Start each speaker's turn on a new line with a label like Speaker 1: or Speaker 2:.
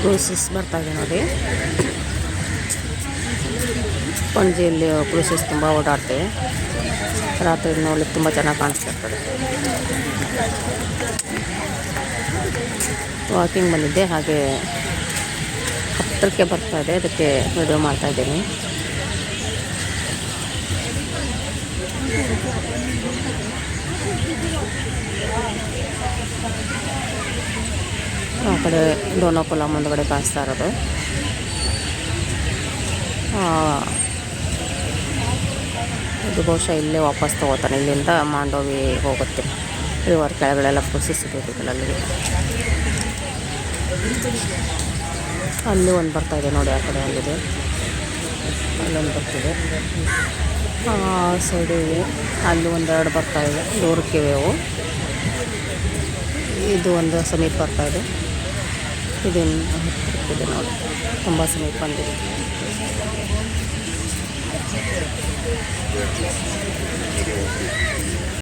Speaker 1: ಕ್ರೂಸಸ್ ಬರ್ತಾ ಇದೆ ನೋಡಿ. ಪಣಜಿಯಲ್ಲಿ ಕ್ರೂಸಸ್ ತುಂಬ ಓಡಾಡ್ತೇವೆ. ರಾತ್ರಿ ನೋಡಲಿಕ್ಕೆ ತುಂಬ ಚೆನ್ನಾಗಿ ಕಾಣಿಸ್ತಿರ್ತದೆ. ವಾಕಿಂಗ್ ಬಂದಿದ್ದೆ, ಹಾಗೆ ಹತ್ತಿರಕ್ಕೆ ಬರ್ತಾ ಇದೆ, ಅದಕ್ಕೆ ವಿಡಿಯೋ ಮಾಡ್ತಾ ಇದ್ದೀನಿ. ಆ ಕಡೆ ಡೋನಾಪುಲ ಮುಂದಗಡೆ ಕಾಣಿಸ್ತಾ ಇರೋದು. ಇದು ಬಹುಶಃ ಇಲ್ಲೇ ವಾಪಸ್ ತೊಗೋತಾನೆ. ಇಲ್ಲಿಂದ ಮಾಂಡೋವಿ ಹೋಗುತ್ತೆ. ರಿವರ್ ಕೆಳಗಡೆಲ್ಲ ಕ್ರೂಸಸ್ ಇದೆ. ಅಲ್ಲಿ ಒಂದು ಬರ್ತಾಯಿದೆ ನೋಡಿ, ಆ ಕಡೆ ಒಂದಿದೆ, ಅಲ್ಲೊಂದು ಬರ್ತಿದೆ. ಆ ಸೈಡಿಗೆ ಅಲ್ಲಿ ಒಂದೆರಡು ಬರ್ತಾಯಿದೆ, ದೂರಕ್ಕಿವೆ ಅವು. ಇದು ಒಂದು ಸಮೀಪ ಬರ್ತಾಯಿದೆ. ಇದನ್ನು ಹತ್ತಿರಕ್ಕಿದೆ ನೋಡಿ, ತುಂಬ ಸಮೀಪ ಬಂದಿದೆ.